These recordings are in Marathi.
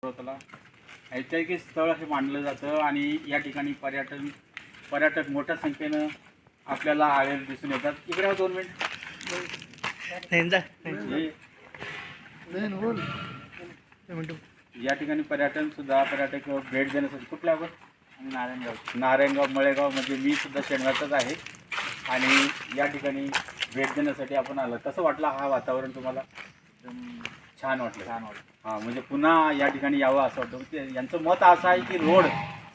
पर्वताला ऐतिहासिक स्थळ हे मानलं जातं आणि या ठिकाणी पर्यटक मोठ्या संख्येनं आपल्याला आलेले दिसून येतात. इकडे 2 मिनिट. या ठिकाणी पर्यटक भेट देण्यासाठी कुठल्या आपण नारायणगाव मळेगाव म्हणजे मी सुद्धा शेणगावचाच आहे आणि या ठिकाणी भेट देण्यासाठी आपण आलो. कसं वाटलं हा वातावरण तुम्हाला? छान वाटलं. हां, म्हणजे पुन्हा या ठिकाणी यावं असं वाटतं. यांचं मत असं आहे की रोड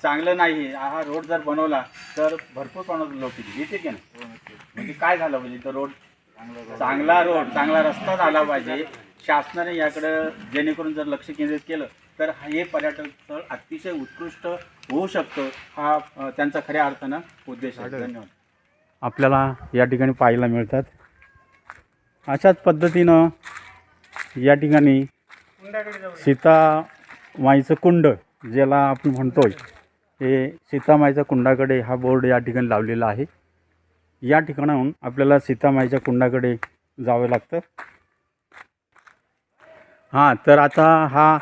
चांगलं नाही. हा रोड जर बनवला तर भरपूर प्रमाणात लोक येते की नाही. म्हणजे काय झालं पाहिजे तर रोड चांगला रस्ता झाला पाहिजे. शासनाने याकडं जेणेकरून जर लक्ष केंद्रित केलं तर हे पर्यटन स्थळ अतिशय उत्कृष्ट होऊ शकतं. हा त्यांचा खऱ्या अर्थानं उद्देश आहे. धन्यवाद. आपल्याला या ठिकाणी पाहायला मिळतात. अशाच पद्धतीनं या ठिकाणी सीतामाईचं कुंड ज्याला आपण म्हणतोय, हे सीतामाईच्या कुंडाकडे हा बोर्ड या ठिकाणी लावलेला आहे. या ठिकाणाहून आपल्याला सीतामाईच्या कुंडाकडे जावं लागतं. हां, तर आता हा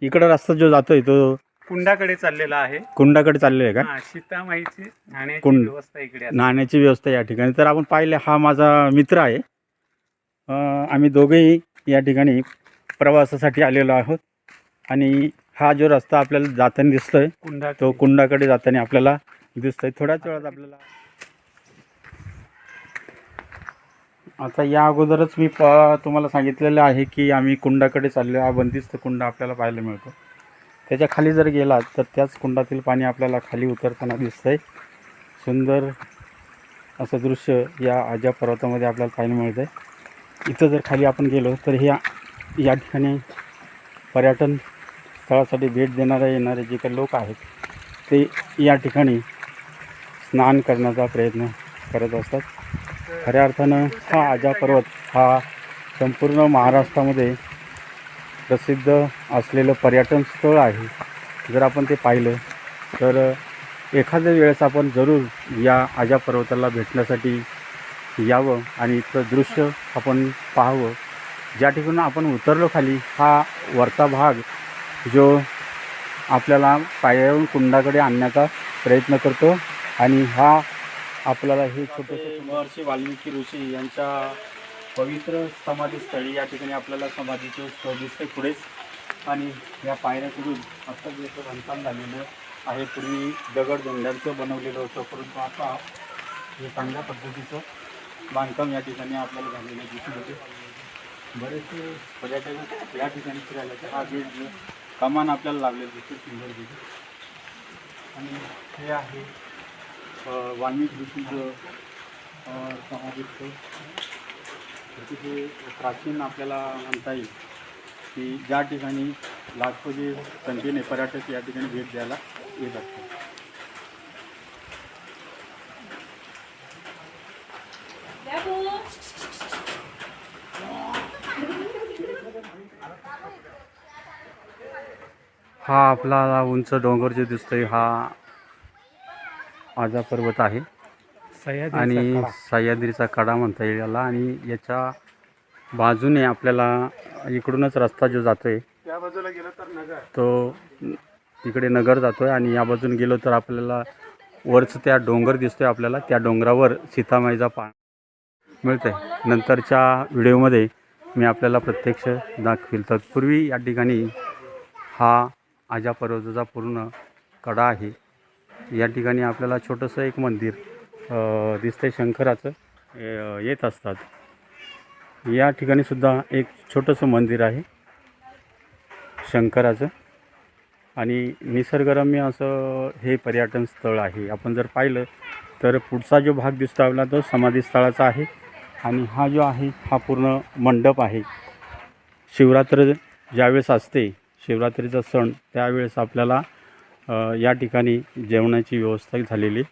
इकडं रस्ता जो जातोय तो कुंडाकडे चाललेला आहे. कुंडाकडे चाललेला आहे का? सीतामाईची नाण्याची व्यवस्था इकडे आहे. नाण्याची व्यवस्था या ठिकाणी. तर आपण पाहिले हा माझा मित्र आहे. आम्ही दोघेही या ठिकाणी प्रवासासाठी आलेलो आहोत आणि हा जो रस्ता आपल्याला जाताना दिसतोय तो कुंडाकडे जाताना आपल्याला दिसतोय. थोड्याच वेळात आपल्याला आता या अगोदरच मी तुम्हाला सांगितलेलं आहे की आम्ही कुंडाकडे चाललो. हा बंदिस्त कुंड आपल्याला पाहायला मिळतो. त्याच्या खाली जर गेला तर त्याच कुंडातील पाणी आपल्याला खाली उतरताना दिसतंय. सुंदर असं दृश्य या आजा पर्वतामध्ये आपल्याला पाहायला मिळतं आहे. इथं जर खाली आपण गेलो तर या ठिकाणी पर्यटन स्थळासाठी भेट येणारे जे काही लोक आहेत ते या ठिकाणी स्नान करण्याचा प्रयत्न करत असतात. खऱ्या अर्थानं हा आजा पर्वत हा संपूर्ण महाराष्ट्रामध्ये प्रसिद्ध असलेलं पर्यटन स्थळ आहे. जर आपण ते पाहिलं तर एखाद्या वेळेस आपण जरूर या आजा पर्वताला भेटण्यासाठी यावं आणि इथलं दृश्य आपण पाहावं. ज्या ठिकाणी आपण उतरलो खाली हा वरचा भाग जो आपल्याला पायावरून कुंडाकडे आणण्याचा प्रयत्न करतो आणि हा आपल्याला हे छोटेसे महर्षी वाल्मिकी ऋषी यांच्या पवित्र समाधीस्थळी या ठिकाणी आपल्याला समाधीचं स्थळ दिसते पुढेच. आणि या पायऱ्याकडून अत्यंत बांधकाम झालेलं आहे. पूर्वी दगडधोंड्यांचं बनवलेलं होतं, परंतु आता हे चांगल्या पद्धतीचं बांधकाम या ठिकाणी आपल्याला झालेलं दिसून येते. बरेचसे पर्यटक या ठिकाणी फिरायला हा गेट कमान आपल्याला लावलेलं दिसते सुंदर दिसते. आणि हे आहे वाल्मिकी ऋषीचं समाधीस्थळ. अतिशय प्राचीन आपल्याला म्हणता येईल की ज्या ठिकाणी लाखोची संख्येने पर्यटक या ठिकाणी भेट द्यायला येत असतात. हा आपला उंच डोंगर जे दिसतोय हा आजा पर्वत आहे आणि सह्याद्रीचा कडा म्हणता येईल याला. आणि याच्या बाजूने आपल्याला इकडूनच रस्ता जो जातोय त्या बाजूला गेलं तर नगर, तो इकडे नगर जातोय आणि या बाजून गेलो तर आपल्याला वरच त्या डोंगर दिसतोय. आपल्याला त्या डोंगरावर सीतामाईचा पान मिळतंय. नंतरच्या व्हिडिओमध्ये मी आपल्याला प्रत्यक्ष दाखवेल. तत्पूर्वी या ठिकाणी हा आजा पर्वताचा पूर्ण कडा आहे. या ठिकाणी आपल्याला छोटंसं एक मंदिर दिसतंय शंकराचं. येत असतात या ठिकाणी सुद्धा एक छोटंसं मंदिर आहे शंकराचं आणि निसर्गरम्य असं हे पर्यटन स्थळ आहे. आपण जर पाहिलं तर पुढचा जो भाग दिसतो आपला तो समाधीस्थळाचा आहे आणि हा जो आहे हा पूर्ण मंडप आहे. शिवरात्र ज्यावेळेस असते, शिवरात्रीचा सण, त्यावेळेस आपल्याला या ठिकाणी जेवणाची व्यवस्था झालेली